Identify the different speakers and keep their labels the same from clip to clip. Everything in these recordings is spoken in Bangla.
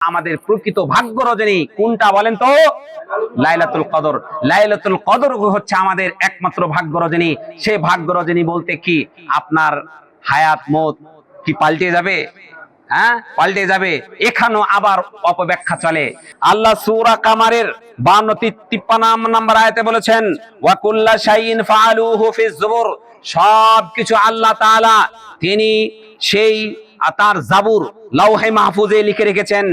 Speaker 1: আমাদের প্রকৃত ভাগ্য রজনী কোনটা বলেন তো? লাইলাতুল কদর। লাইলাতুল কদর হচ্ছে আমাদের একমাত্র ভাগ্য রজনী। সেই ভাগ্য রজনী বলতে কি আপনার হায়াত মত কি পাল্টে যাবে? হ্যাঁ, পাল্টে যাবে। এখানেও আবার অপব্যাখ্যা চলে। আল্লাহ সূরা কামারের 52-53 নম্বর আয়াতে বলেছেন, ওয়া কুল্লা শাইইন ফাআলুহু ফিজ জুবুর। সবকিছু আল্লাহ তাআলা তিনি সেই তার জাবুর লাওহে মাহফুজে লিখে রেখেছেন।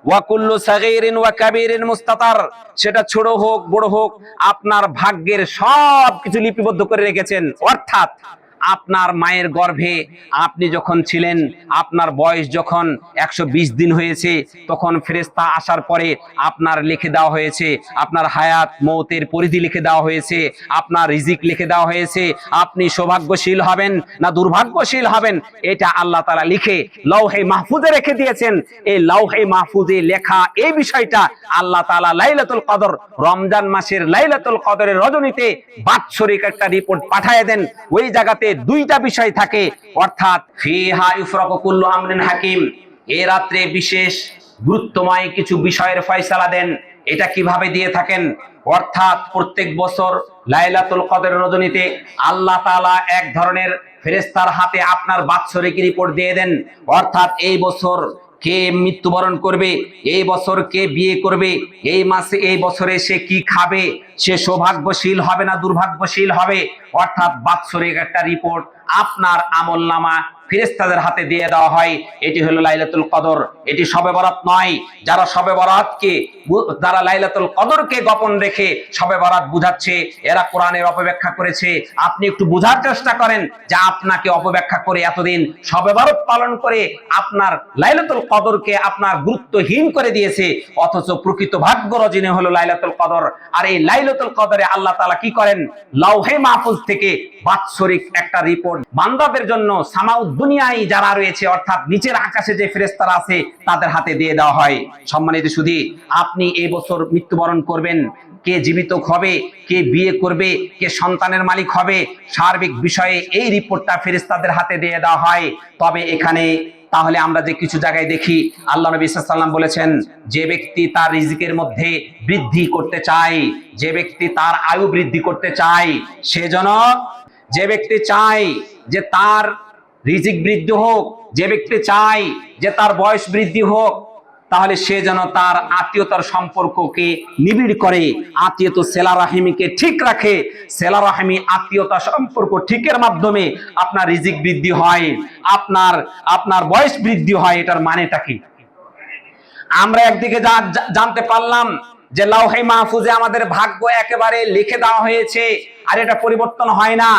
Speaker 1: ওয়া কুল্লু সাগীরিন ওয়া কাবীরিন মুস্তাতার, সেটা ছোট হোক বড় হোক আপনার ভাগ্যের সব কিছু লিপিবদ্ধ করে রেখেছেন। অর্থাৎ আপনার মায়ের গর্ভে আপনি যখন ছিলেন, আপনার বয়স যখন 120 দিন হয়েছে, তখন ফেরেশতা আসার পরে আপনার লিখে দেওয়া হয়েছে, আপনার হায়াত মৌতের পরিধি লিখে দেওয়া হয়েছে, আপনার রিজিক লিখে দেওয়া হয়েছে, আপনি সৌভাগ্যশীল হবেন না দুর্ভাগ্যশীল হবেন, এটা আল্লাহ তাআলা লিখে লাওহে মাহফুজে রেখে দিয়েছেন। এই লাওহে মাহফুজে লেখা এই বিষয়টা আল্লাহ তাআলা লাইলাতুল কদর, রমজান মাসের লাইলাতুল কদরের রজনীতে বাৎসরিক একটা রিপোর্ট পাঠিয়ে দেন। ওই জায়গাতে দুইটা বিষয় থাকে, অর্থাৎ ফিহা ইফরাকু কুল্লু আমরিন হাকিম, এই রাত্রে বিশেষ গুরুত্বময় কিছু বিষয়ের ফয়সালা দেন। এটা কিভাবে দিয়ে থাকেন? অর্থাৎ প্রত্যেক বছর লাইলাতুল কদরের রজনীতে আল্লাহ তাআলা এক ধরনের ফেরেশতার হাতে আপনার বাৎসরিক রিপোর্ট দিয়ে দেন। অর্থাৎ এই বছর কে মৃত্যুবরণ করবে, এই বছর কে বিয়ে করবে, এই মাসে এই বছরে সে কি খাবে, সে সৌভাগ্যশীল হবে না দুর্ভাগ্যশীল হবে। অর্থাৎ বাৎসরিক একটা রিপোর্ট আপনার আমলনামা ফেরেশতাদের হাতে দিয়ে দেওয়া হয়। এটি হলো লাইলাতুল কদর। এটি শবে বরাত নয়। যারা শবে বরাতকে, যারা লাইলাতুল কদরকে গোপন রেখে শবে বরাত বুঝাচ্ছে, এরা কোরআনের অপব্যাখ্যা করেছে। আপনি একটু বোঝার চেষ্টা করেন যে আপনাকে অপব্যাখ্যা করে এতদিন শবে বরাত পালন করে আপনার লাইলাতুল কদরকে আপনার গুরুত্বহীন করে দিয়েছে, অথচ প্রকৃত ভাগ্য রজনী হলো লাইলাতুল কদর। আর এই লাইলাতুল কদরে আল্লাহ তাআলা কি করেন? লাওহে মাহফুজ থেকে বাৎসরিক একটা রিপোর্ট বান্দাদের জন্য সামাউদ দুনিয়ায় যারা রয়েছে, অর্থাৎ নিচের আকাশে যে ফেরেশতারা আছে তাদের হাতে দিয়ে দেওয়া হয়। সম্মানিত সুধী, আপনি এই বছর মৃত্যুবরণ করবেন, কে জীবিত হবে, কে বিয়ে করবে, কে সন্তানের মালিক হবে, সার্বিক বিষয়ে এই রিপোর্টটা ফেরেশতাদের হাতে দিয়ে দেওয়া হয়। তবে এখানে তাহলে আমরা যে কিছু জায়গায় দেখি, আল্লাহ নবী সাল্লাল্লাহু আলাইহি ওয়াসাল্লাম বলেছেন, যে ব্যক্তি তার রিজিকের মধ্যে বৃদ্ধি করতে চায়, যে ব্যক্তি তার আয়ু বৃদ্ধি করতে চায়, সেজন্য যে ব্যক্তি চায় যে তার রিজিক বৃদ্ধি হোক, যে ব্যক্তি চায় যে তার বয়স বৃদ্ধি হোক, তাহলে সে যেন তার আত্মীয়তার সম্পর্ককে নিবিড় করে, আত্মীয়তা সেলা রাহিমিকে ঠিক রাখে। সেলা রাহিমি আত্মীয়তা সম্পর্ক ঠিকের মাধ্যমে আপনার রিজিক বৃদ্ধি হয়, আপনার বয়স বৃদ্ধি হয়। এটার মানেটা কি? আমরা একদিকে জানতে পারলাম যে লাওহে মাহফুজে আমাদের ভাগ্য একেবারে লিখে দেওয়া হয়েছে, আর এটা পরিবর্তন হয় না।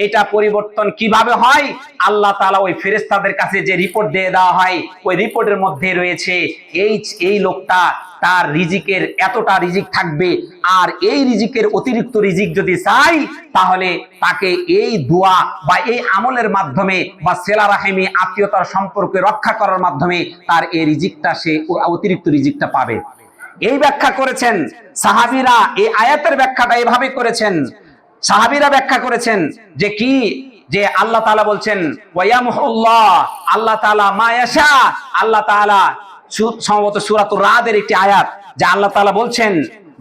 Speaker 1: এটা পরিবর্তন কিভাবে হয়? আল্লাহ তাআলা ওই ফেরেশতাদের কাছে যে রিপোর্ট দিয়ে দেওয়া হয়, ওই রিপোর্টের মধ্যে রয়েছে এই লোকটা তার রিজিকের এতটা রিজিক থাকবে, আর এই রিজিকের অতিরিক্ত রিজিক যদি চাই, তাহলে তাকে এই দোয়া বা এই আমলের মাধ্যমে বা সেলা রাহিমি আত্মীয়তার সম্পর্কে রক্ষা করার মাধ্যমে তার এই রিজিকটা, সে অতিরিক্ত রিজিকটা পাবে। এই ব্যাখ্যা করেছেন সাহাবীরা। এই আয়াতের ব্যাখ্যাটা এইভাবে করেছেন, সাহাবীরা ব্যাখ্যা করেছেন যে কি, যে আল্লাহ তাআলা বলছেন ওয়ায়ামহুল্লাহ, আল্লাহ তাআলা মা ইয়াশা, আল্লাহ তাআলা সম্ভবত সূরাতুর রাদের একটি আয়াত, যে আল্লাহ তাআলা বলছেন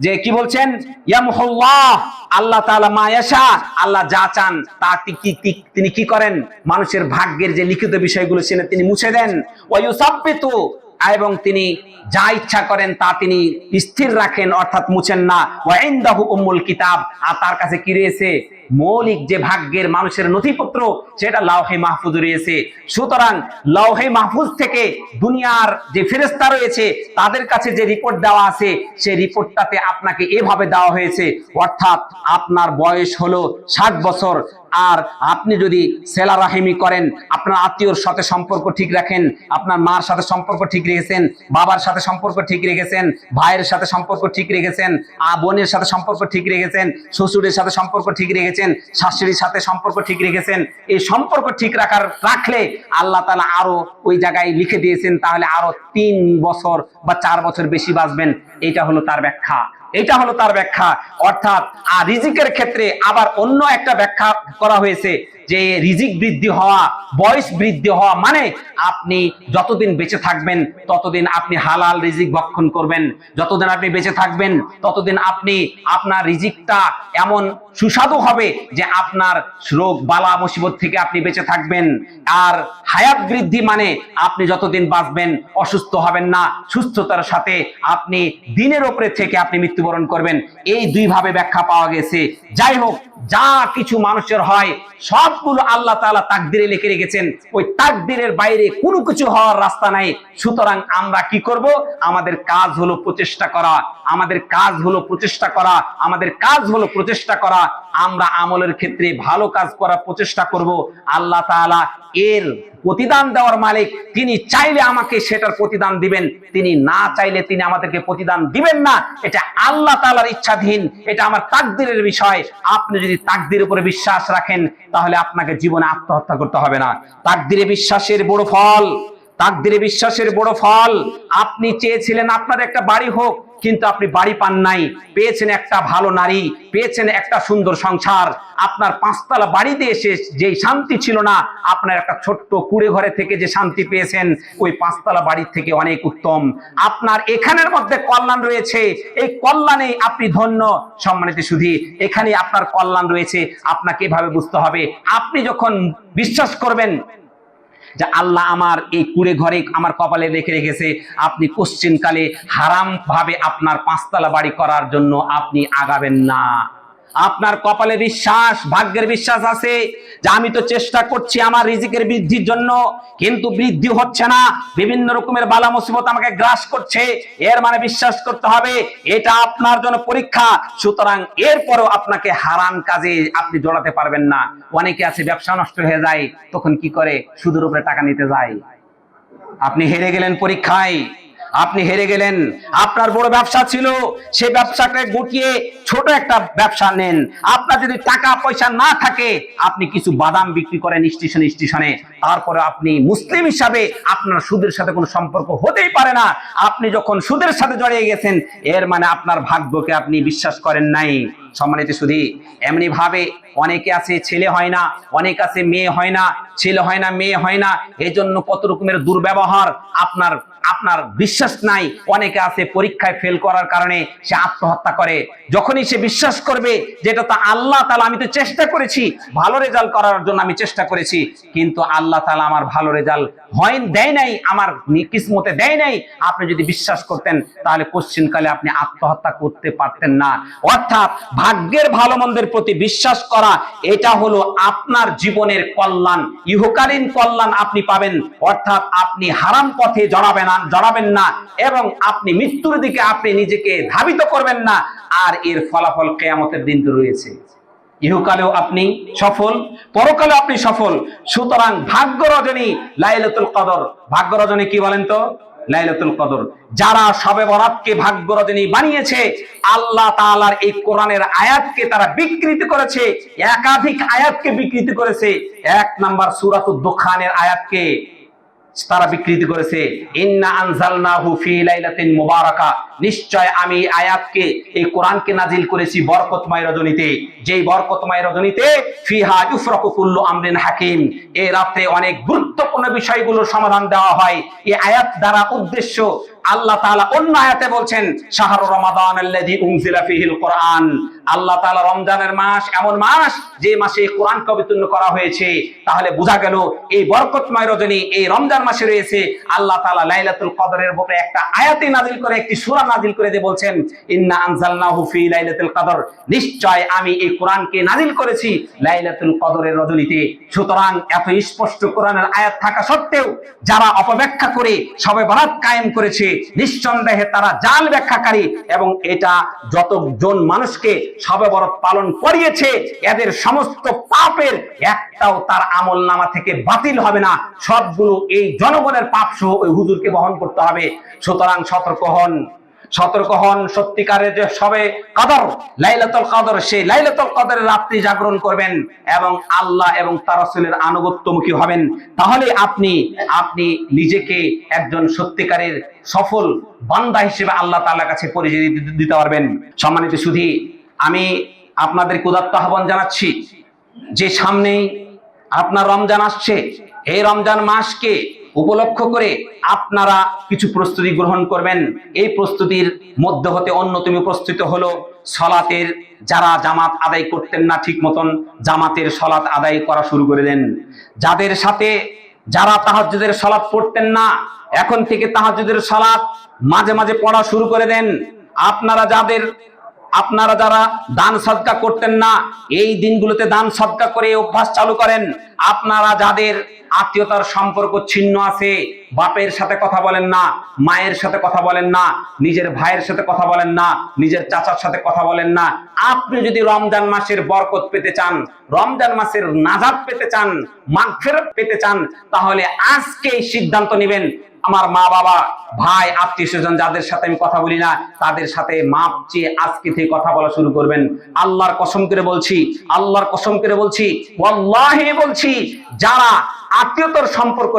Speaker 1: যে কি বলছেন, ইয়ামহুল্লাহ, আল্লাহ তাআলা মা ইয়াশা, আল্লাহ যা চান তা তিনি কি করেন? মানুষের ভাগ্যের যে লিখিত বিষয়গুলো ছিল তিনি মুছে দেন। ওয়ায়ুসাব্বিতু, এবং তিনি যা ইচ্ছা করেন তা তিনি স্থির রাখেন, অর্থাৎ মুছেন না। ওয়া ইনদাহু উম্মুল কিতাব, আর তার কাছে কি রয়েছে? মৌলিক যে ভাগ্যের মানুষের নথিপত্র, সেটা লাওহে মাহফুজ রয়েছে। সুতরাং লাওহে মাহফুজ থেকে দুনিয়ার যে ফেরেশতা রয়েছে তাদের কাছে যে রিপোর্ট দেওয়া আছে, সেই রিপোর্টটাতে আপনাকে এভাবে দেওয়া হয়েছে, অর্থাৎ আপনার বয়স হলো 60 বছর, আর আপনি যদি সেলা রাহিমি করেন, আপনার আত্মীয়র সাথে সম্পর্ক ঠিক রাখেন, আপনার মার সাথে সম্পর্ক ঠিক রেখেছেন, বাবার সাথে সম্পর্ক ঠিক রেখেছেন, ভাইয়ের সাথে সম্পর্ক ঠিক রেখেছেন, বোনের সাথে সম্পর্ক ঠিক রেখেছেন, শ্বশুরের সাথে সম্পর্ক ঠিক রেখেছেন, শাশুড়ির সাথে সম্পর্ক ঠিক রেখেছেন, এই সম্পর্ক ঠিক রাখলে আল্লাহ তাআলা আরো ওই জায়গায় লিখে দিয়েছেন, তাহলে আরো 3 বছর বা 4 বছর বেশি বাঁচবেন। এটা হলো তার ব্যাখ্যা। এটা হলো তার ব্যাখ্যা। অর্থাৎ রিজিকের ক্ষেত্রে আবার অন্য একটা ব্যাখ্যা করা হয়েছে যে রিজিক বৃদ্ধি হওয়া, বয়স বৃদ্ধি হওয়া মানে আপনি যতদিন বেঁচে থাকবেন ততদিন আপনি হালাল রিজিক ভক্ষণ করবেন, যতদিন আপনি বেঁচে থাকবেন ততদিন আপনি আপনার রিজিকটা এমন সুস্বাদু হবে যে আপনার রোগ বালা মুসিবত থেকে আপনি বেঁচে থাকবেন। আর হায়াত বৃদ্ধি মানে আপনি যতদিন বাঁচবেন অসুস্থ হবেন না, সুস্থতার সাথে আপনি দিনের উপরে থেকে আপনি মৃত্যুবরণ করবেন। এই দুই ভাবে ব্যাখ্যা পাওয়া গেছে। যাই হোক, যা কিছু মানুষের হয় সবগুলো আল্লাহ তাআলা তাকদিরে লিখে রেখেছেন, ওই তাকদিরের বাইরে কোনো কিছু হওয়ার রাস্তা নাই। সুতরাং আমরা কি করব? আমাদের কাজ হলো প্রচেষ্টা করা, আমাদের কাজ হলো প্রচেষ্টা করা, আমাদের কাজ হলো প্রচেষ্টা করা। আমরা আমলের ক্ষেত্রে ভালো কাজ করার প্রচেষ্টা করব। আল্লাহ তাআলা এর প্রতিদান দেওয়ার মালিক, তিনি চাইলে আমাকে সেটার প্রতিদান দিবেন, তিনি না চাইলে তিনি আমাদেরকে প্রতিদান দিবেন না। এটা আল্লাহ তাআলার ইচ্ছাধীন, এটা আমার তাকদীরের বিষয়। আপনি যদি তাকদীরের উপরে বিশ্বাস রাখেন তাহলে আপনাকে জীবনে আত্মহত্যা করতে হবে না। তাকদীরে বিশ্বাসের বড় ফল, তাকদীরে বিশ্বাসের বড় ফল। আপনি চেয়েছিলেন আপনার একটা বাড়ি হোক, কিন্তু আপনি বাড়ি পান নাই, পেয়েছেন একটা ভালো নারী, পেয়েছেন একটা সুন্দর সংসার। আপনার পাঁচতলা বাড়িতে এসে যে শান্তি ছিল না, আপনার একটা ছোট্ট কুড়ে ঘরে থেকে যে শান্তি পেয়েছেন ওই পাঁচতলা বাড়ির থেকে অনেক উত্তম। আপনার এখানের মধ্যে কল্যাণ রয়েছে, এই কল্যাণে আপনি ধন্য। সম্মানিত সুধী, এখানে আপনার কল্যাণ রয়েছে। আপনাকে এভাবে বুঝতে হবে, আপনি যখন বিশ্বাস করবেন যে আল্লাহ আমার এই কুড়ে ঘরে আমার কপালে লিখে রেখেছে, আপনি কোশ্চিনকালে হারাম ভাবে আপনার পাঁচতলা বাড়ি করার জন্য আপনি আগাবেন না। আপনার কপালে বিশ্বাস, ভাগ্যের বিশ্বাস আছে যে আমি তো চেষ্টা করছি আমার রিজিকের বৃদ্ধির জন্য, কিন্তু বৃদ্ধি হচ্ছে না, বিভিন্ন রকমের বালা মুসিবত আমাকে গ্রাস করছে। এর মানে বিশ্বাস করতে হবে এটা আপনার জন্য পরীক্ষা। সুতরাং এরপরও আপনাকে হারাম কাজে আপনি জড়াতে পারবেন না। অনেকে আছে ব্যবসা নষ্ট হয়ে যায়, তখন কি করে? সুদের উপরে টাকা নিতে যায়। আপনি হেরে গেলেন পরীক্ষায়, আপনি হেরে গেলেন। আপনার বড় ব্যবসা ছিল, সেই ব্যবসাকে গুটিয়ে ছোট একটা ব্যবসা নেন। আপনার যদি টাকা পয়সা না থাকে, আপনি কিছু বাদাম বিক্রি করেন স্টেশনে স্টেশনে, তারপরে আপনি মুসলিম হিসাবে আপনার সুদের সাথে কোনো সম্পর্ক হতেই পারে না। আপনি যখন সুদের সাথে জড়িয়ে গেছেন, এর মানে আপনার ভাগ্যকে আপনি বিশ্বাস করেন নাই। সম্মানিত সুধী, এমনি ভাবে অনেকে আছে ছেলে হয় না, অনেক আছে মেয়ে হয় না, ছেলে হয় না মেয়ে হয় না, এই জন্য কত রকমের দুর্ব্যবহার। আপনার আপনার বিশ্বাস নাই। অনেকে আছে পরীক্ষায় ফেল করার কারণে সে আত্মহত্যা করে। যখনই সে বিশ্বাস করবে যেটা তো আল্লাহ তাআলা, আমি তো চেষ্টা করেছি ভালো রেজাল্ট করার জন্য, আমি চেষ্টা করেছি, কিন্তু আল্লাহ তাআলা আমার ভালো রেজাল্ট দেয় নাই, আমার কিসমতে দেয় নাই। আপনি যদি বিশ্বাস করতেন তাহলে কোশ্চিনকালে আপনি আত্মহত্যা করতে পারতেন না। অর্থাৎ ভাগ্যের ভালো মন্দের প্রতি বিশ্বাস করা, এটা হলো আপনার জীবনের কল্যাণ, ইহকালীন কল্যাণ আপনি পাবেন। অর্থাৎ আপনি হারাম পথে জড়াবেন না এবং আপনি মৃত্যুর দিকে আপনি নিজেকে ধাবিত করবেন না। আর এর ফলাফল কিয়ামতের দিন তো রয়েছে। ইহকালেও আপনি সফল, পরকালেও আপনি সফল। সুতরাং ভাগ্য রজনী লাইলাতুল কদর, ভাগ্য রজনী কি বলেন তো? লাইলাতুল কদর। যারা শবে বরাতকে ভাগ্য রজনী বানিয়েছে, আল্লাহ তাআলার এই কোরআনের আয়াতকে তারা বিকৃতি করেছে, একাধিক আয়াতকে বিকৃতি করেছে। এক নাম্বার সূরাতুদ দুখানের আয়াতকে তারা বিকৃতি করেছে। ইন্না আনজালনাহু ফি লাইলাতিন মুবারাকা, নিশ্চয় আমি আয়াতকে, এই কোরআনকে নাজিল করেছি বরকতময় রজনীতে, যেই বরকতময় রজনীতে ফিহা ইউফরাকু কুল্লু আমরিন হাকিম, এই রাতে অনেক গুরুত্বপূর্ণ বিষয়গুলোর সমাধান দেওয়া হয়। এই আয়াত দ্বারা উদ্দেশ্য, আল্লাহ তাআলা অন্য আয়াতে বলছেন শাহরু রমাদানাল্লাযী উনজিলা ফীহিল কুরআন, আল্লাহ তাআলা রমজানের মাস এমন মাস যে মাসে কোরআনকে অবতীর্ণ করা হয়েছে। তাহলে বোঝা গেল এই বরকতময় রজনী এই রমজান মাসে রয়েছে। আল্লাহ তাআলা লাইলাতুল কদরের উপরে একটা আয়াতে নাজিল করে, একটি সূরা নাজিল করে দিয়ে বলছেন ইন্না আনজালনাহু ফি লাইলাতুল কদর, নিশ্চয় আমি এই কোরআনকে নাজিল করেছি লাইলাতুল কদরের রজনীতে। সুতরাং এত স্পষ্ট কোরআনের আয়াত থাকা সত্ত্বেও যারা অপব্যাখ্যা করে শবে বরাত কায়েম করেছে, নিঃসন্দেহে তারা জাল ব্যাখ্যাকারী, এবং এটা যতজন মানুষকে শবে বরাত পালন করিয়েছে এদের সমস্ত পাপের একটাও তার আমলনামা থেকে বাতিল হবে না। সবগুলো এই জনগণের পাপ সহ ওই হুজুরকে বহন করতে হবে। সুতরাং সতর্ক হন, সতর্ক হন, সত্যিকারের যে সবে কদর লাইলাতুল কদর, সেই লাইলাতুল কদরের রাত্রি জাগরণ করবেন এবং আল্লাহ এবং তার রাসূলের আনুগত্যমুখী হবেন। তাহলে আপনি নিজেকে একজন সত্যিকারের সফল বান্দা হিসেবে আল্লাহ তাআলার কাছে পরিচয় দিতে পারবেন। সম্মানিত সুধী, আমি আপনাদেরকে উদাত্ত আহ্বান জানাচ্ছি যে সামনেই আপনার রমজান আসছে। এই রমজান মাসকে উপলক্ষ করে আপনারা কিছু প্রস্তুতি গ্রহণ করবেন। এই প্রস্তুতির মধ্যে হতে অন্যতম প্রস্তুতি হলো সালাতের, যারা জামাত আদায় করতেন না ঠিক মতন, জামাতের সালাত আদায় করা শুরু করে দেন। যাদের সাথে যারা তাহাজ্জুদের সালাত পড়তেন না, এখন থেকে তাহাজ্জুদের সালাত মাঝে মাঝে পড়া শুরু করে দেন। আপনারা যারা দান সদকা করতেন না, এই দিনগুলোতে দান সদকা করে অভ্যাস চালু করেন। আপনারা যাদের আত্মীয়তার সম্পর্ক ছিন্ন আছে, বাপের সাথে কথা বলেন না, মায়ের সাথে কথা বলেন না, নিজের ভাইয়ের সাথে কথা বলেন না, নিজের চাচার সাথে কথা বলেন না, আপনি যদি রমজান মাসের বরকত পেতে চান, রমজান মাসের নাজাত পেতে চান, মাগফিরাত পেতে চান, তাহলে আজকেই সিদ্ধান্ত নেবেন আমার মা বাবা, ভাই, আত্মীয় স্বজন যাদের সাথে আমি কথা বলি না, তাদের সাথে মাপ চেয়ে আজকে থেকে কথা বলা শুরু করবেন। আল্লাহর কসম করে বলছি, ওয়াল্লাহি বলছি, যারা আত্মীয়তার সম্পর্ক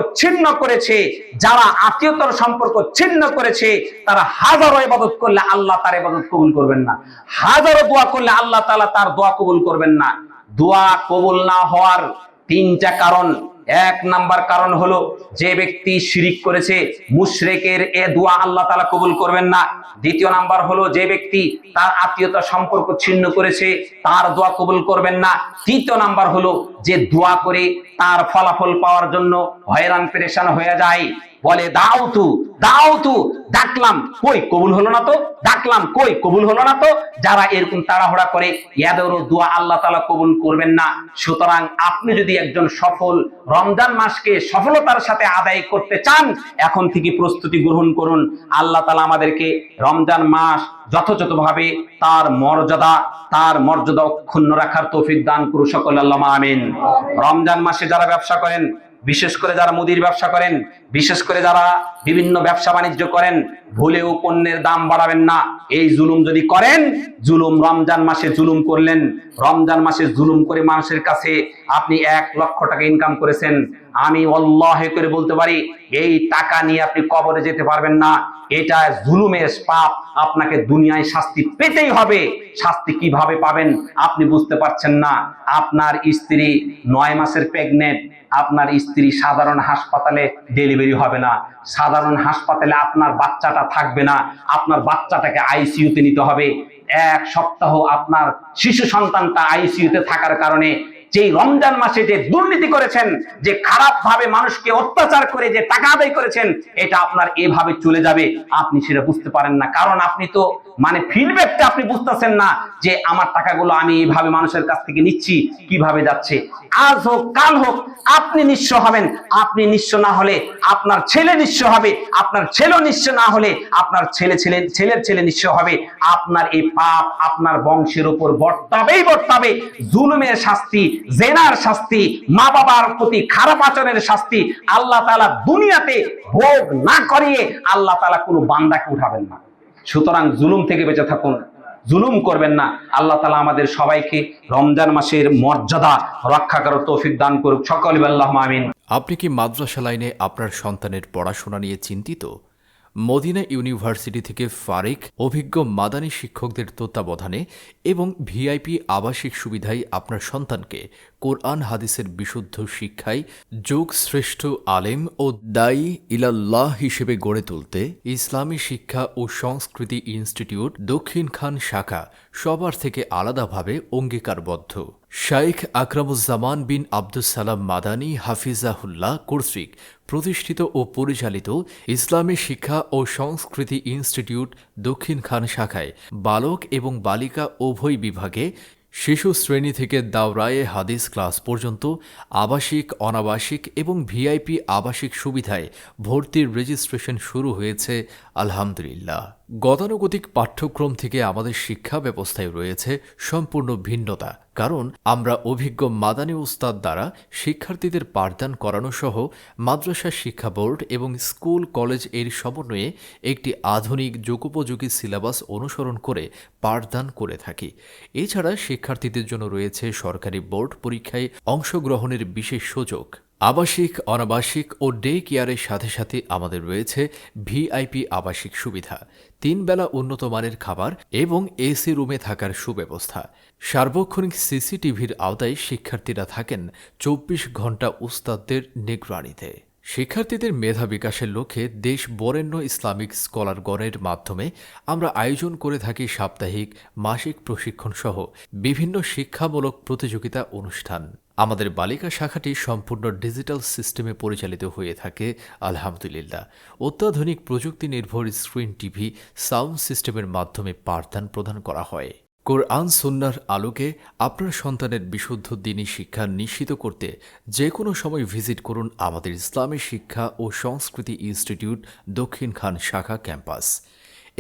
Speaker 1: ছিন্ন করেছে, তারা হাজারো ইবাদত করলে আল্লাহ তার ইবাদত কবুল করবেন না, হাজারো দোয়া করলে আল্লাহ তাআলা তার দোয়া কবুল করবেন না। দোয়া কবুল না হওয়ার তিনটা কারণ। এক নাম্বার কারণ হলো, যে ব্যক্তি শিরিক করেছে, মুশরিকের এ দোয়া আল্লাহ তাআলা কবুল করবেন না। দ্বিতীয় নাম্বার হলো, যে ব্যক্তি তার আত্মীয়তা সম্পর্ক ছিন্ন করেছে, তার দোয়া কবুল করবেন না। তৃতীয় নাম্বার হলো, যে দোয়া করে তার ফলাফল পাওয়ার জন্য হয়রান পেরেশান হয়ে যায়, বলে দাউতু ডাকলাম কই কবুল হলো না তো, ডাকলাম কই কবুল হলো না তো। যারা এরকম তাড়াহুড়া করে, এদেরও দোয়া আল্লাহ তাআলা কবুল করবেন না। সুতরাং আপনি যদি একজন সফল রমজান মাসকে সফলতার সাথে আদায় করতে চান, এখন থেকে প্রস্তুতি গ্রহণ করুন। আল্লাহ তাআলা আমাদেরকে রমজান মাস যথাযথভাবে তার মর্যাদা অক্ষুণ্ণ রাখার তৌফিক দান করুন সকলে, আল্লাহুম্মা আমিন। রমজান মাসে যারা ব্যবসা করেন, বিশেষ করে যারা মুদির ব্যবসা করেন, বিশেষ করে যারা বিভিন্ন ব্যবসা বাণিজ্য করেন, ভুলেও পণ্যের দাম বাড়াবেন না। এই জুলুম যদি করেন, রমজান মাসে জুলুম করলেন, রমজান মাসে জুলুম করে মানুষের কাছে আপনি 1 লক্ষ টাকা ইনকাম করেছেন, আমি আল্লাহ করে বলতে পারি এই টাকা নিয়ে আপনি কবরে যেতে পারবেন না। এটা জুলুমের পাপ, আপনাকে দুনিয়ায় শাস্তি পেতেই হবে। শাস্তি কিভাবে পাবেন আপনি বুঝতে পারছেন না। আপনার স্ত্রী 9 মাসের প্রেগনেন্ট, আপনার স্ত্রী সাধারণ হাসপাতালে ডেলিভারি হবে না, সাধারণ হাসপাতালে আপনার বাচ্চাটা থাকবে না, আপনার বাচ্চাটাকে আইসিইউতে নিতে হবে। 1 সপ্তাহ আপনার শিশু সন্তানটা আইসিইউতে থাকার কারণে যে রমজান মাসে যে দুর্নীতি করেছেন, যে খারাপ ভাবে মানুষকে অত্যাচার করে যে টাকা আদায় করেছেন, এটা আপনার এভাবে চলে যাবে, আপনি সেটা বুঝতে পারেন না। কারণ আপনি তো ফিডব্যাকটা আপনি বুঝতেছেন না যে আমার টাকাগুলো আমি এইভাবে মানুষের কাছ থেকে নিচ্ছি, কিভাবে যাচ্ছে। আজ হোক কাল হোক আপনি নিঃস্ব হবেন। আপনি নিঃস্ব না হলে আপনার ছেলে নিঃস্ব হবে, আপনার ছেলে নিঃস্ব না হলে আপনার ছেলের ছেলে নিঃস্ব হবে। আপনার এই পাপ আপনার বংশের উপর বর্তাবে। জুলুমের শাস্তি, জেনার শাস্তি, মা বাবার প্রতি খারাপ আচরণের শাস্তি আল্লাহ তাআলা দুনিয়াতে ভোগ না করিয়ে আল্লাহ তাআলা কোনো বান্দাকে উঠাবেন না। সুতরাং জুলুম থেকে বেঁচে থাকুন, জুলুম করবেন না। আল্লাহ তাআলা আমাদের সবাইকে রমজান মাসের মর্যাদা রক্ষা করার তৌফিক দান করুক সকলে, আল্লাহুম্মা আমিন।
Speaker 2: আপনি কি মাদ্রাসা লাইনে আপনার সন্তানের পড়াশোনা নিয়ে চিন্তিত? মদিনা ইউনিভার্সিটি থেকে ফারিক অভিজ্ঞ মাদানী শিক্ষকদের তত্ত্বাবধানে এবং ভিআইপি আবাসিক সুবিধায় আপনার সন্তানকে কোরআন হাদিসের বিশুদ্ধ শিক্ষায় যুগ শ্রেষ্ঠ আলেম ও দায়ী ইলাল্লাহ হিসেবে গড়ে তুলতে ইসলামী শিক্ষা ও সংস্কৃতি ইনস্টিটিউট দক্ষিণ খান শাখা সবার থেকে আলাদাভাবে অঙ্গীকারবদ্ধ। শাইখ আকরামুজ্জামান বিন আব্দুস সালাম মাদানী হাফিজাহুল্লাহ কর্তৃক প্রতিষ্ঠিত ও পরিচালিত ইসলামী শিক্ষা ও সংস্কৃতি ইনস্টিটিউট দক্ষিণ খান শাখায় বালক এবং বালিকা উভয় বিভাগে শিশু শ্রেণী থেকে দাওরায়ে হাদিস ক্লাস পর্যন্ত আবাসিক, অনাবাসিক এবং ভিআইপি আবাসিক সুবিধায় ভর্তির রেজিস্ট্রেশন শুরু হয়েছে আলহামদুলিল্লাহ। গতানুগতিক পাঠ্যক্রম থেকে আমাদের শিক্ষা ব্যবস্থায় রয়েছে সম্পূর্ণ ভিন্নতা, কারণ আমরা অভিজ্ঞ মাদানী উস্তাদ দ্বারা শিক্ষার্থীদের পাঠদান করানো সহ মাদ্রাসা শিক্ষা বোর্ড এবং স্কুল কলেজ এর সমন্বয়ে একটি আধুনিক যুগোপযোগী সিলেবাস অনুসরণ করে পাঠদান করে থাকি। এছাড়া শিক্ষার্থীদের জন্য রয়েছে সরকারি বোর্ড পরীক্ষায় অংশগ্রহণের বিশেষ সুযোগ। আবাসিক, অনাবাসিক ও ডে কেয়ারের সাথে সাথে আমাদের রয়েছে ভিআইপি আবাসিক সুবিধা, 3 বেলা উন্নত মানের খাবার এবং এসি রুমে থাকার সুব্যবস্থা। সার্বক্ষণিক সিসিটিভির আওতায় শিক্ষার্থীরা থাকেন 24 ঘন্টা উস্তাদদের নিগরানিতে। শিক্ষার্থীদের মেধা বিকাশের লক্ষ্যে দেশ বরেণ্য ইসলামিক স্কলারগণের মাধ্যমে আমরা আয়োজন করে থাকি সাপ্তাহিক, মাসিক প্রশিক্ষণ সহ বিভিন্ন শিক্ষামূলক প্রতিযোগিতা অনুষ্ঠান। আমাদের বালিকা শাখাটি সম্পূর্ণ ডিজিটাল সিস্টেমে পরিচালিত হয়ে থাকে আলহামদুলিল্লাহ। অত্যাধুনিক প্রযুক্তি নির্ভর স্ক্রিন টিভি, সাউন্ড সিস্টেমের মাধ্যমে পাঠদান প্রদান করা হয়। কোরআন সুন্নাহর আলোকে আপনার সন্তানের বিশুদ্ধ দ্বীনী শিক্ষা নিশ্চিত করতে যে কোনো সময় ভিজিট করুন আমাদের ইসলামী শিক্ষা ও সংস্কৃতি ইনস্টিটিউট দক্ষিণ খান শাখা ক্যাম্পাস।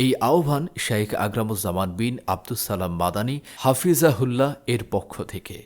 Speaker 2: এই আহ্বান শেখ আকরামুজ্জামান বিন আব্দুস সালাম মাদানী হাফিজাহুল্লাহ এর পক্ষ থেকে।